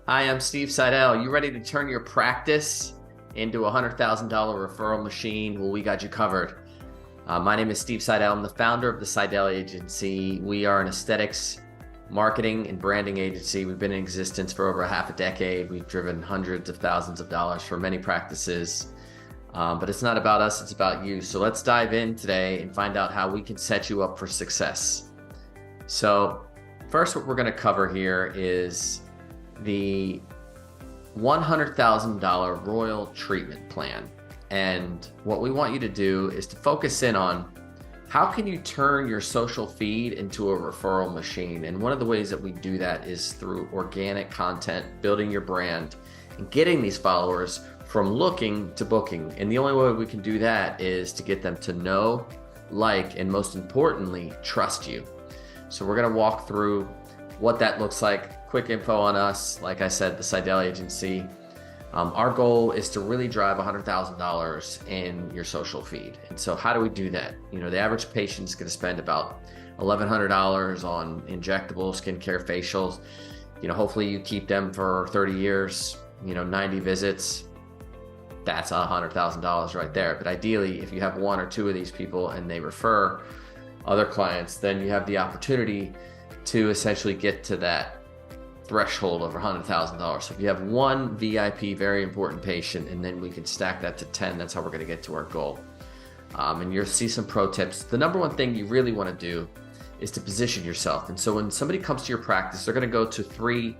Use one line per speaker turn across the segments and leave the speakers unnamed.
Hi, I'm Steve Seidel. You ready to turn your practice into a $100,000 referral machine? Well, we got you covered. My name is Steve Seidel. I'm the founder of the Seidel Agency. We are an aesthetics, marketing, and branding agency. We've been in existence for over half a decade. We've driven hundreds of thousands of dollars for many practices. But it's not about us, it's about you. So let's dive in today and find out how we can set you up for success. So first, what we're going to cover here is the $100,000 Royal Treatment Plan. And what we want you to do is to focus in on how can you turn your social feed into a referral machine. And one of the ways that we do that is through organic content, building your brand, and getting these followers from looking to booking. And the only way we can do that is to get them to know, like, and most importantly, trust you. So we're going to walk through what that looks like. Quick info on us. Like I said, the Seidel Agency. Our goal is to really drive $100,000 in your social feed. And so how do we do that? You know, the average patient is going to spend about $1,100 on injectable skincare facials. You know, hopefully you keep them for 30 years, 90 visits. That's $100,000 right there. But ideally, if you have one or two of these people and they refer other clients, then you have the opportunity to essentially get to that threshold over $100,000. So if you have one VIP, very important patient, and then we can stack that to 10, that's how we're going to get to our goal. And you'll see some pro tips. The number one thing you really want to do is to position yourself. And so when somebody comes to your practice, they're going to go to 3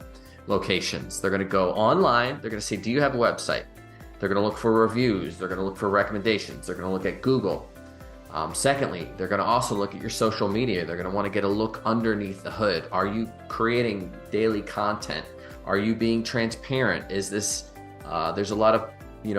locations. They're going to go online. They're going to say, do you have a website? They're going to look for reviews. They're going to look for recommendations. They're going to look at Google. Secondly, they're going to also look at your social media. They're going to want to get a look underneath the hood. Are you creating daily content? Are you being transparent? Is this, there's a lot of,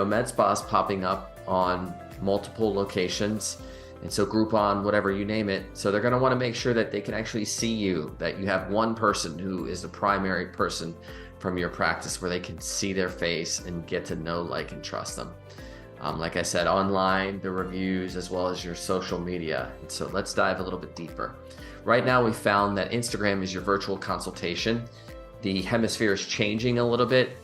med spas popping up on multiple locations. And so Groupon, whatever you name it. So they're going to want to make sure that they can actually see you, that you have one person who is the primary person from your practice where they can see their face and get to know, like, and trust them. Like I said, online, the reviews, as well as your social media. And so let's dive a little bit deeper. Right now, we found that Instagram is your virtual consultation. The hemisphere is changing a little bit.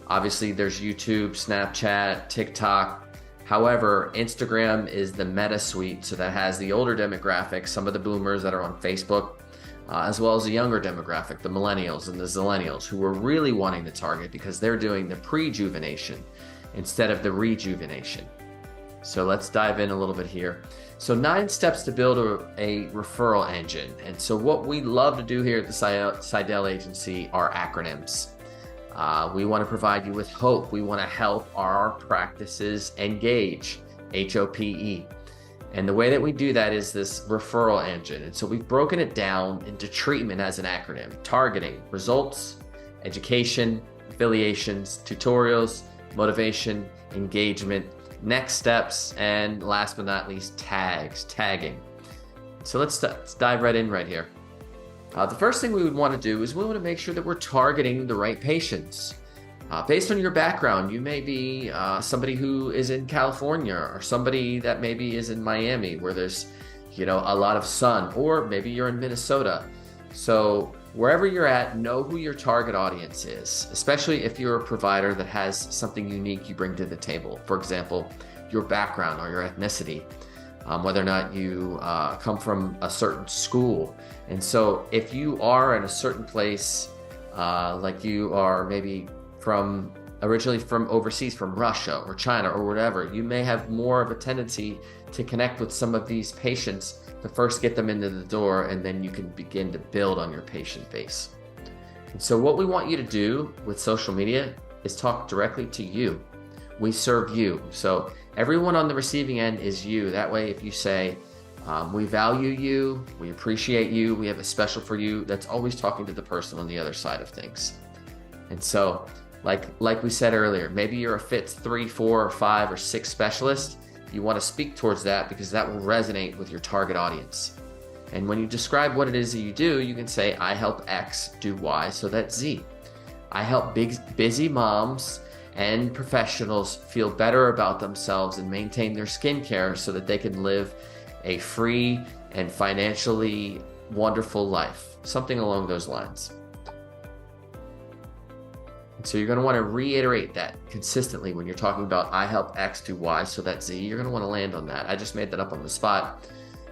Obviously, there's YouTube, Snapchat, TikTok. However, Instagram is the meta suite, so that has the older demographic, some of the boomers that are on Facebook, as well as the younger demographic, the millennials and the zillennials, who we're really wanting to target because they're doing the prejuvenation instead of the rejuvenation. So let's dive in a little bit here. So 9 steps to build a referral engine. And so what we love to do here at the Seidel Agency are acronyms. We want to provide you with HOPE. We want to help our practices engage, HOPE. And the way that we do that is this referral engine. And so we've broken it down into treatment as an acronym: targeting, results, education, affiliations, tutorials, motivation, engagement, next steps, and last but not least, tagging. So let's dive right in right here. The first thing we would want to do is we want to make sure that we're targeting the right patients. Based on your background, you may be somebody who is in California, or somebody that maybe is in Miami where there's a lot of sun, or maybe you're in Minnesota. So wherever you're at, know who your target audience is, especially if you're a provider that has something unique you bring to the table. For example, your background or your ethnicity, whether or not you come from a certain school. And so if you are in a certain place, like you are maybe originally from overseas, from Russia or China or whatever, you may have more of a tendency to connect with some of these patients to first get them into the door, and then you can begin to build on your patient base. And so what we want you to do with social media is talk directly to you. We serve you. So everyone on the receiving end is you. That way, if you say, we value you, we appreciate you, we have a special for you, that's always talking to the person on the other side of things. And so like we said earlier, maybe you're a fit 3, 4, 5, or 6 specialist. You want to speak towards that because that will resonate with your target audience. And when you describe what it is that you do, you can say, I help X do Y, so that's Z. I help busy moms and professionals feel better about themselves and maintain their skincare so that they can live a free and financially wonderful life. Something along those lines. So you're going to want to reiterate that consistently when you're talking about I help X do Y so that Z. You're going to want to land on that. I just made that up on the spot.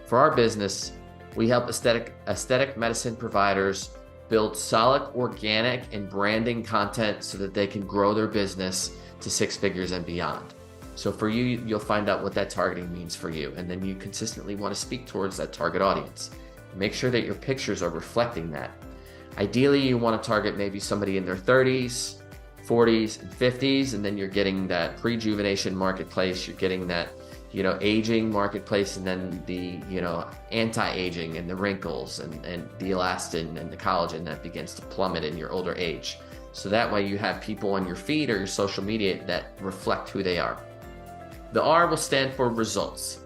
For our business, we help aesthetic medicine providers build solid organic and branding content so that they can grow their business to 6 figures and beyond. So for you, you'll find out what that targeting means for you. And then you consistently want to speak towards that target audience. Make sure that your pictures are reflecting that. Ideally, you want to target maybe somebody in their 30s, 40s, and 50s, and then you're getting that prejuvenation marketplace, you're getting that, aging marketplace, and then the, anti-aging and the wrinkles and the elastin and the collagen that begins to plummet in your older age. So that way you have people on your feed or your social media that reflect who they are. The R will stand for results.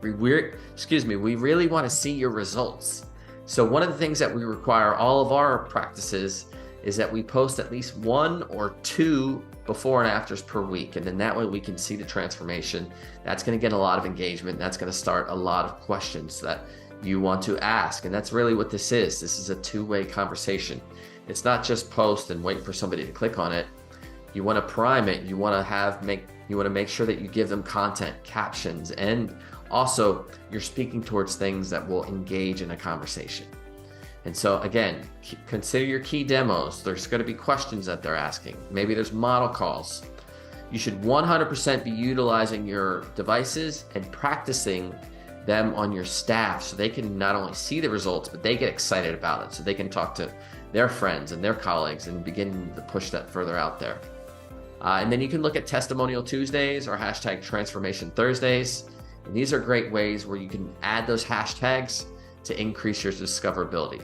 We really want to see your results. So one of the things that we require all of our practices is that we post at least 1 or 2 before and afters per week. And then that way we can see the transformation. That's going to get a lot of engagement. That's going to start a lot of questions that you want to ask. And that's really what this is. This is a two-way conversation. It's not just post and wait for somebody to click on it. You want to prime it. You want to make sure that you give them content, captions, and also you're speaking towards things that will engage in a conversation. And so again, consider your key demos. There's going to be questions that they're asking. Maybe there's model calls. You should 100% be utilizing your devices and practicing them on your staff so they can not only see the results, but they get excited about it so they can talk to their friends and their colleagues and begin to push that further out there. And then you can look at Testimonial Tuesdays or hashtag Transformation Thursdays. And these are great ways where you can add those hashtags to increase your discoverability.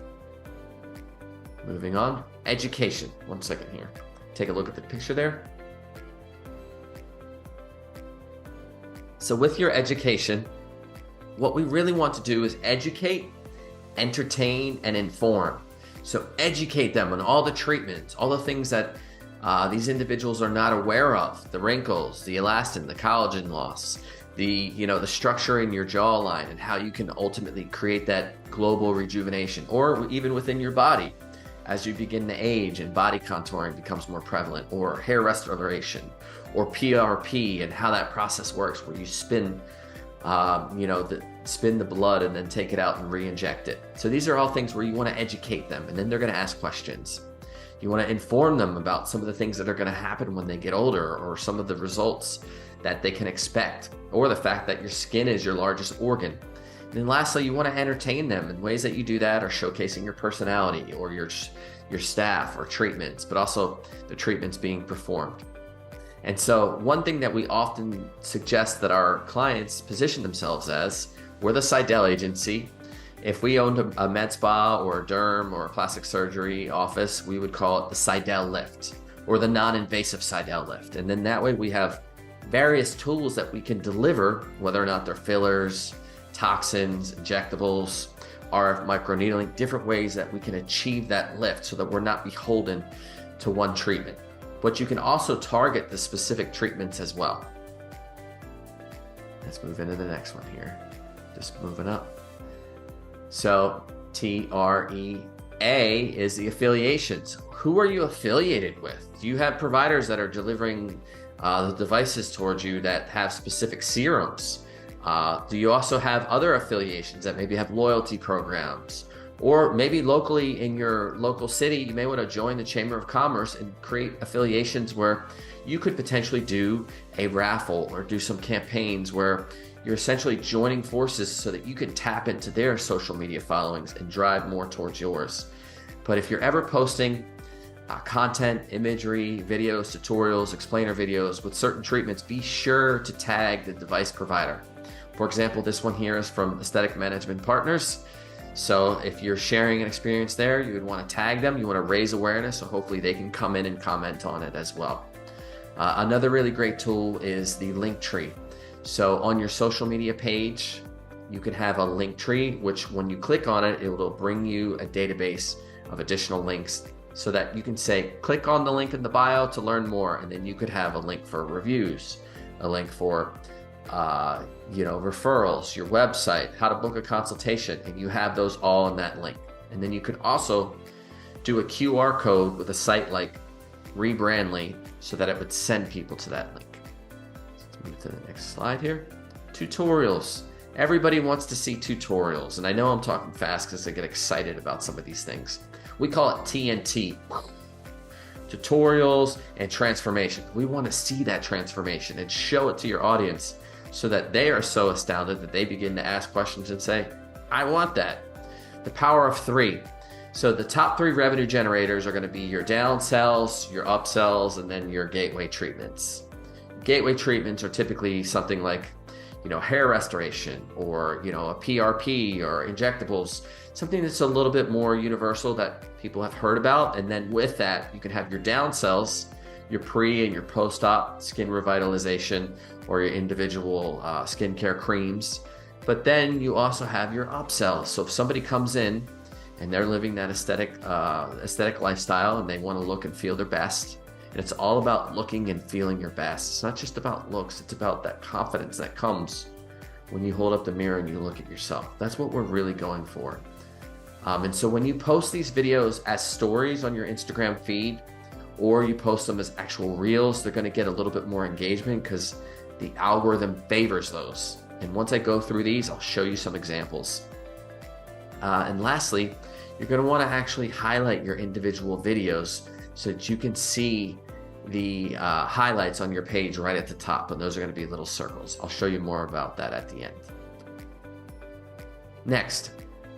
Moving on, education. 1 second here. Take a look at the picture there. So with your education, what we really want to do is educate, entertain, and inform. So educate them on all the treatments, all the things that these individuals are not aware of, the wrinkles, the elastin, the collagen loss, the structure in your jawline and how you can ultimately create that global rejuvenation, or even within your body as you begin to age and body contouring becomes more prevalent, or hair restoration, or PRP and how that process works where you spin the blood and then take it out and re-inject it. So these are all things where you want to educate them, and then they're going to ask questions. You want to inform them about some of the things that are going to happen when they get older, or some of the results that they can expect, or the fact that your skin is your largest organ. And then lastly, you want to entertain them, and ways that you do that are showcasing your personality or your staff or treatments, but also the treatments being performed. And so one thing that we often suggest that our clients position themselves as, we're the Seidel agency. If we owned a med spa or a derm or a plastic surgery office, we would call it the Seidel lift or the non-invasive Seidel lift. And then that way we have various tools that we can deliver, whether or not they're fillers, toxins, injectables, RF microneedling, different ways that we can achieve that lift so that we're not beholden to one treatment. But you can also target the specific treatments as well. Let's move into the next one here. Just moving up. So TREA is the affiliations. Who are you affiliated with? Do you have providers that are delivering the devices towards you that have specific serums? Do you also have other affiliations that maybe have loyalty programs? Or maybe locally in your local city, you may want to join the Chamber of Commerce and create affiliations where you could potentially do a raffle or do some campaigns where you're essentially joining forces so that you can tap into their social media followings and drive more towards yours. But if you're ever posting content, imagery, videos, tutorials, explainer videos with certain treatments, be sure to tag the device provider. For example, this one here is from Aesthetic Management Partners. So if you're sharing an experience there, you would want to tag them. You want to raise awareness, so hopefully they can come in and comment on it as well. Another really great tool is the link tree. So on your social media page, you can have a link tree, which when you click on it, it will bring you a database of additional links so that you can say, click on the link in the bio to learn more. And then you could have a link for reviews, a link for referrals, your website, how to book a consultation, and you have those all in that link. And then you could also do a QR code with a site like rebrandly so that it would send people to that link. Let's move to the next slide here. Tutorials. Everybody wants to see tutorials, and I know I'm talking fast because I get excited about some of these things. We call it TNT. Tutorials and transformation. We want to see that transformation and show it to your audience so that they are so astounded that they begin to ask questions and say, I want that. The power of 3. So the top 3 revenue generators are going to be your downsells, your upsells, and then your gateway treatments. Gateway treatments are typically something like, hair restoration, or, a PRP or injectables, something that's a little bit more universal that people have heard about. And then with that, you can have your downsells, your pre and your post-op skin revitalization, or your individual skincare creams. But then you also have your upsells. So if somebody comes in and they're living that aesthetic lifestyle and they want to look and feel their best, and it's all about looking and feeling your best. It's not just about looks, it's about that confidence that comes when you hold up the mirror and you look at yourself. That's what we're really going for. And so when you post these videos as stories on your Instagram feed, or you post them as actual reels, they're going to get a little bit more engagement because the algorithm favors those. And once I go through these, I'll show you some examples. And lastly, you're going to want to actually highlight your individual videos so that you can see the highlights on your page right at the top, and those are going to be little circles. I'll show you more about that at the end. Next,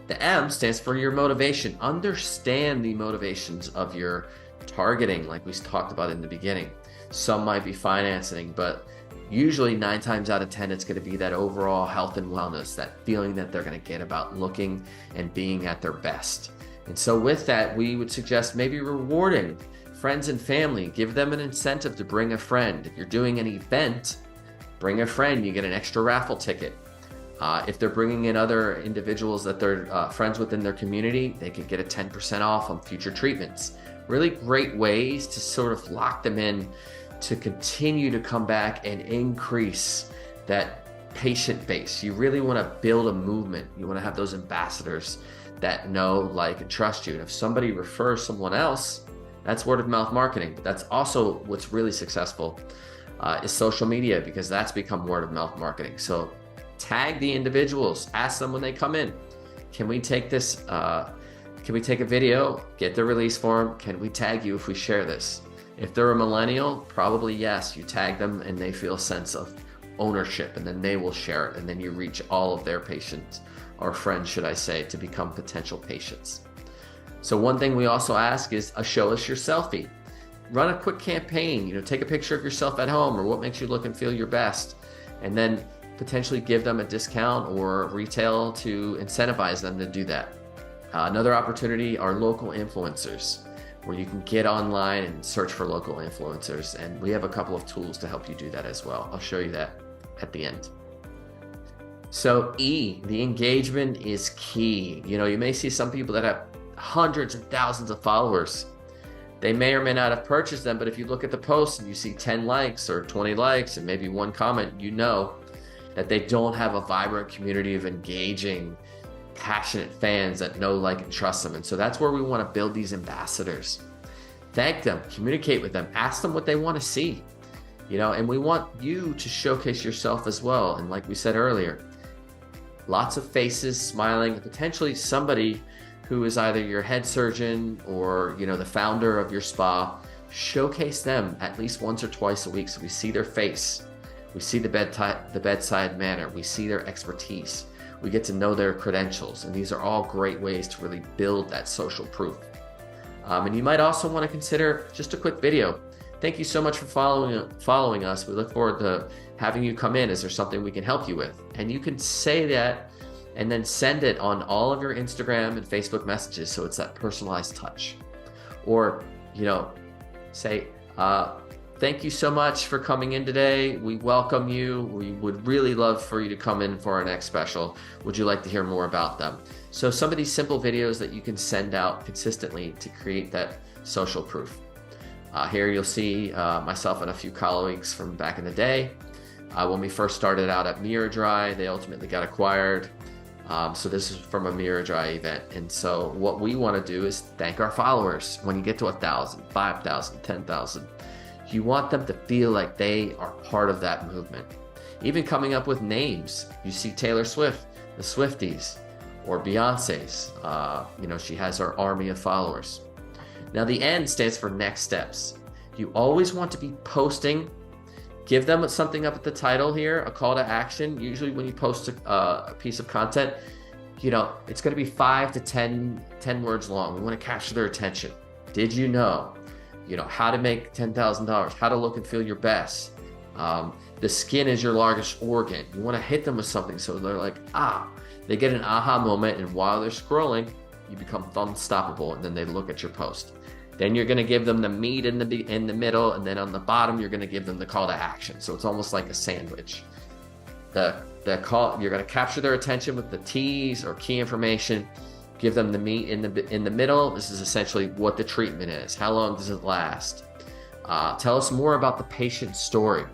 the M stands for your motivation. Understand the motivations of your targeting, like we talked about in the beginning. Some might be financing, but usually 9 times out of 10, it's going to be that overall health and wellness, that feeling that they're going to get about looking and being at their best. And so with that, we would suggest maybe rewarding friends and family. Give them an incentive to bring a friend. If you're doing an event, bring a friend, you get an extra raffle ticket. If they're bringing in other individuals that they're friends within their community, they could get a 10% off on future treatments. Really great ways to sort of lock them in to continue to come back and increase that patient base. You really want to build a movement. You want to have those ambassadors that know, like, and trust you. And if somebody refers someone else, that's word of mouth marketing. But that's also what's really successful is social media, because that's become word of mouth marketing. So tag the individuals, ask them when they come in, can we take this, can we take a video, get the release form? Can we tag you if we share this? If they're a millennial, probably yes, you tag them and they feel a sense of ownership, and then they will share it. And then you reach all of their patients, or friends, should I say, to become potential patients. So one thing we also ask is show us your selfie. Run a quick campaign, take a picture of yourself at home or what makes you look and feel your best, and then potentially give them a discount or retail to incentivize them to do that. Another opportunity are local influencers, where you can get online and search for local influencers. And we have a couple of tools to help you do that as well. I'll show you that at the end. So E, the engagement is key. You may see some people that have hundreds and thousands of followers. They may or may not have purchased them, but if you look at the post and you see 10 likes or 20 likes and maybe 1 comment, you know that they don't have a vibrant community of engaging, passionate fans that know, like, and trust them. And so that's where we want to build these ambassadors. Thank them, communicate with them, ask them what they want to see, and we want you to showcase yourself as well. And like we said earlier, lots of faces smiling, potentially somebody who is either your head surgeon or, the founder of your spa. Showcase them at least once or twice a week so we see their face. We see the bedside manner. We see their expertise. We get to know their credentials. And these are all great ways to really build that social proof. And you might also want to consider just a quick video. Thank you so much for following us. We look forward to having you come in. Is there something we can help you with? And you can say that and then send it on all of your Instagram and Facebook messages, so it's that personalized touch. Or, say, thank you so much for coming in today. We welcome you. We would really love for you to come in for our next special. Would you like to hear more about them? So some of these simple videos that you can send out consistently to create that social proof. Here you'll see myself and a few colleagues from back in the day. When we first started out at Mirror Dry, they ultimately got acquired. So this is from a Mirror Dry event. And so what we want to do is thank our followers. When you get to 1,000, 5,000, 10,000, you want them to feel like they are part of that movement. Even coming up with names. You see Taylor Swift, the Swifties, or Beyonce's. She has her army of followers. Now the N stands for next steps. You always want to be posting. Give them something up at the title here, a call to action. Usually when you post a piece of content, it's going to be 5 to 10 words long. We want to capture their attention. Did you know? How to make $10,000, how to look and feel your best. The skin is your largest organ. You want to hit them with something so they're like, they get an aha moment, and while they're scrolling, you become unstoppable, and then they look at your post. Then you're going to give them the meat in the middle, and then on the bottom, you're going to give them the call to action. So it's almost like a sandwich. The call, you're going to capture their attention with the T's or key information. Give them the meat in the middle. This is essentially what the treatment is. How long does it last? Tell us more about the patient's story.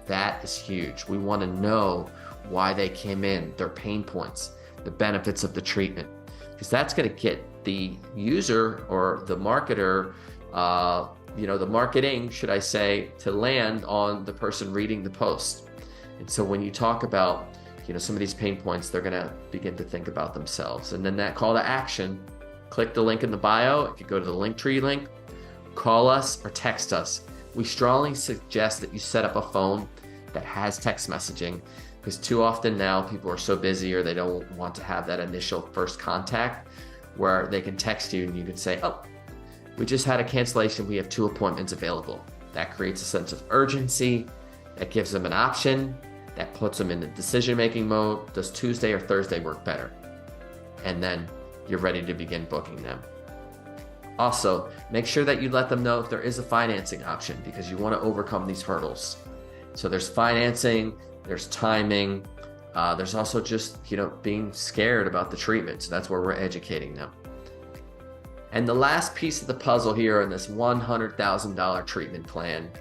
That is huge. We want to know why they came in, their pain points, the benefits of the treatment, because that's going to get the user or the marketer, the marketing, should I say, to land on the person reading the post. And so when you talk about, some of these pain points, they're going to begin to think about themselves. And then that call to action, click the link in the bio. If you go to the Linktree link, call us or text us. We strongly suggest that you set up a phone that has text messaging, because too often now people are so busy or they don't want to have that initial first contact where they can text you and you can say, we just had a cancellation. We have 2 appointments available. That creates a sense of urgency. That gives them an option. That puts them in the decision-making mode. Does Tuesday or Thursday work better? And then you're ready to begin booking them. Also, make sure that you let them know if there is a financing option, because you want to overcome these hurdles. So there's financing, there's timing, there's also just, being scared about the treatment. So that's where we're educating them. And the last piece of the puzzle here in this $100,000 treatment plan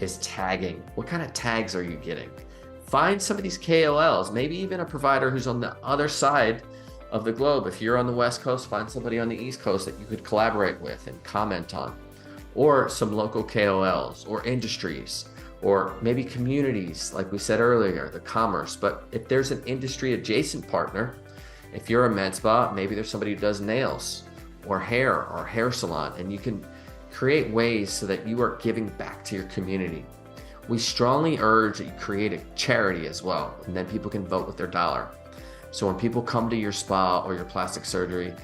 is tagging. What kind of tags are you getting? Find some of these KOLs, maybe even a provider who's on the other side of the globe. If you're on the West Coast, find somebody on the East Coast that you could collaborate with and comment on, or some local KOLs or industries, or maybe communities, like we said earlier, the commerce. But if there's an industry adjacent partner, if you're a med spa, maybe there's somebody who does nails or hair salon, and you can create ways so that you are giving back to your community. We strongly urge that you create a charity as well, and then people can vote with their dollar. So when people come to your spa or your plastic surgery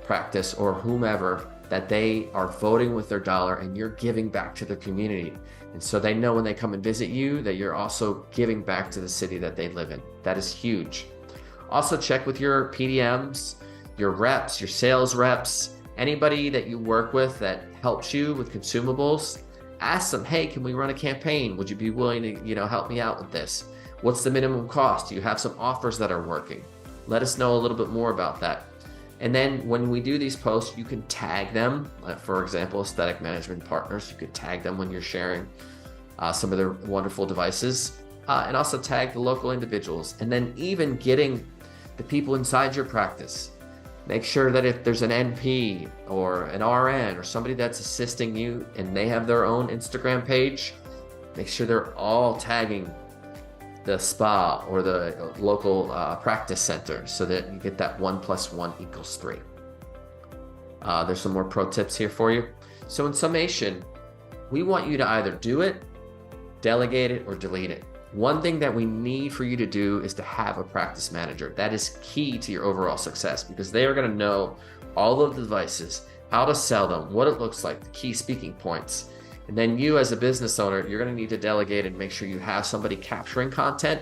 practice or whomever, that they are voting with their dollar and you're giving back to their community. And so they know when they come and visit you that you're also giving back to the city that they live in. That is huge. Also check with your PDMs, your reps, your sales reps, anybody that you work with that helps you with consumables. Ask them, hey, can we run a campaign? Would you be willing to, help me out with this? What's the minimum cost? Do you have some offers that are working? Let us know a little bit more about that. And then when we do these posts, you can tag them. For example, aesthetic management partners, you could tag them when you're sharing some of their wonderful devices, and also tag the local individuals. And then even getting the people inside your practice. Make sure that if there's an NP or an RN or somebody that's assisting you and they have their own Instagram page, make sure they're all tagging the spa or the local practice center so that you get that 1 + 1 = 3. There's some more pro tips here for you. So in summation, we want you to either do it, delegate it, or delete it. One thing that we need for you to do is to have a practice manager. That is key to your overall success, because they are going to know all of the devices, how to sell them, what it looks like, the key speaking points. And then you as a business owner, you're going to need to delegate and make sure you have somebody capturing content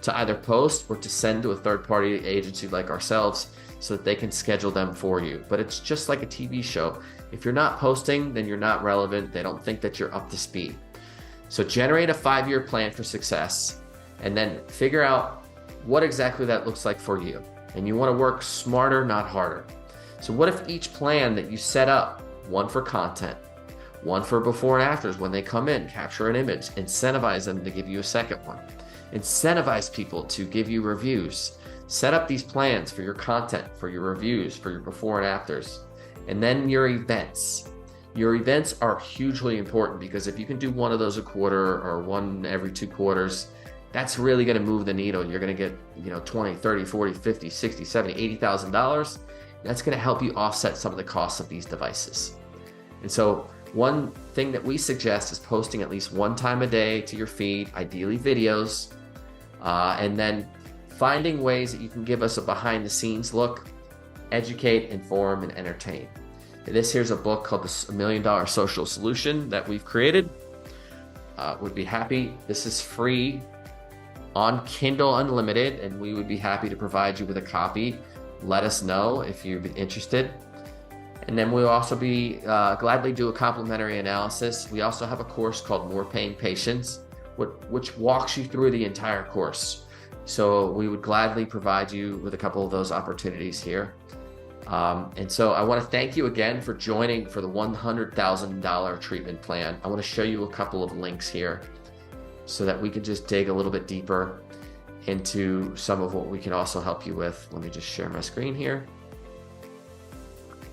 to either post or to send to a third-party agency like ourselves so that they can schedule them for you. But it's just like a TV show. If you're not posting, then you're not relevant. They don't think that you're up to speed. So generate a 5-year plan for success and then figure out what exactly that looks like for you. And you want to work smarter, not harder. So what if each plan that you set up, one for content, one for before and afters when they come in, capture an image, incentivize them to give you a second one, incentivize people to give you reviews, Set up these plans for your content, for your reviews, for your before and afters. And then your events. Your events are hugely important because if you can do one of those a quarter or one every 2 quarters, that's really going to move the needle. You're going to get, you know, 20, 30, 40, 50, 60, 70, $80,000. That's going to help you offset some of the costs of these devices. And so one thing that we suggest is posting at least 1 time a day to your feed, ideally videos, and then finding ways that you can give us a behind the scenes look, educate, inform, and entertain. This here's a book called The $1 Million Social Solution that we've created. Would be happy. This is free on Kindle Unlimited, and we would be happy to provide you with a copy. Let us know if you'd be interested. And then we'll also be gladly do a complimentary analysis. We also have a course called More Paying Patients, which walks you through the entire course. So we would gladly provide you with a couple of those opportunities here. And so I want to thank you again for joining for the $100,000 treatment plan. I want to show you a couple of links here so that we can just dig a little bit deeper into some of what we can also help you with. Let me just share my screen here.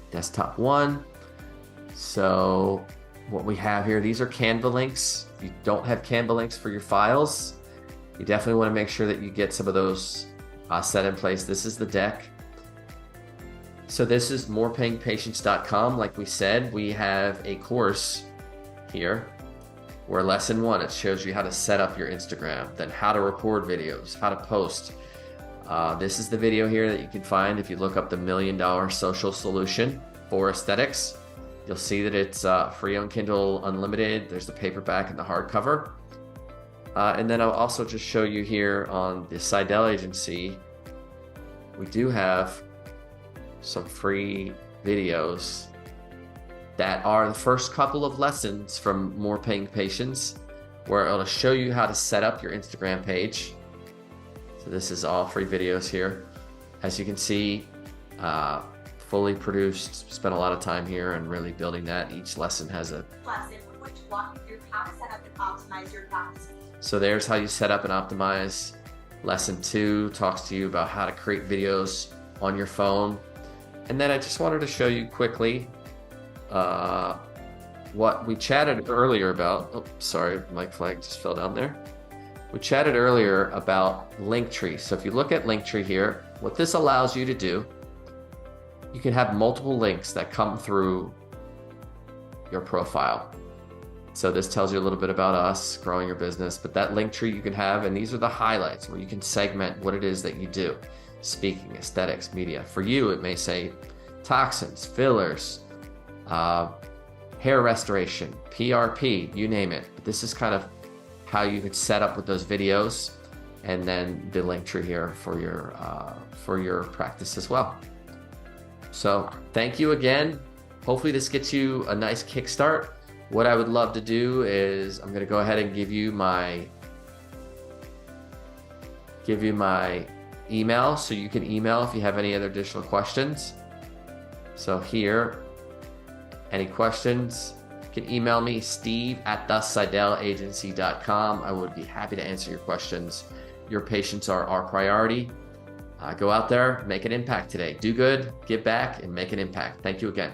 Desktop 1. So what we have here, these are Canva links. If you don't have Canva links for your files, you definitely want to make sure that you get some of those set in place. This is the deck. So this is morepayingpatients.com. Like we said, we have a course here where lesson 1, it shows you how to set up your Instagram, then how to record videos, how to post. This is the video here that you can find if you look up the $1 Million Social Solution for Aesthetics. You'll see that it's free on Kindle Unlimited. There's the paperback and the hardcover. And then I'll also just show you here on the Seidel Agency, we do have some free videos that are the first couple of lessons from More Paying Patients, where it'll show you how to set up your Instagram page. So this is all free videos here. As you can see, fully produced, spent a lot of time here and really building that. Each lesson has a lesson which walk you through how to set up and optimize your practice. So there's how you set up and optimize. Lesson 2 talks to you about how to create videos on your phone. And then I just wanted to show you quickly what we chatted earlier about. Oh, sorry, my flag just fell down there. We chatted earlier about Linktree. So if you look at Linktree here, what this allows you to do, you can have multiple links that come through your profile. So this tells you a little bit about us, growing your business, but that Linktree you can have, and these are the highlights where you can segment what it is that you do. Speaking, aesthetics, media. For you, it may say toxins, fillers, hair restoration, PRP, you name it. But this is kind of how you could set up with those videos, and then the Linktree here for your practice as well. So thank you again. Hopefully this gets you a nice kickstart. What I would love to do is I'm going to go ahead and give you my email, so you can email if you have any other additional questions. So here, any questions, you can email me, steve@theseidelagency.com. I would be happy to answer your questions. Your patients are our priority. Go out there, make an impact today. Do good, give back, and make an impact. Thank you again.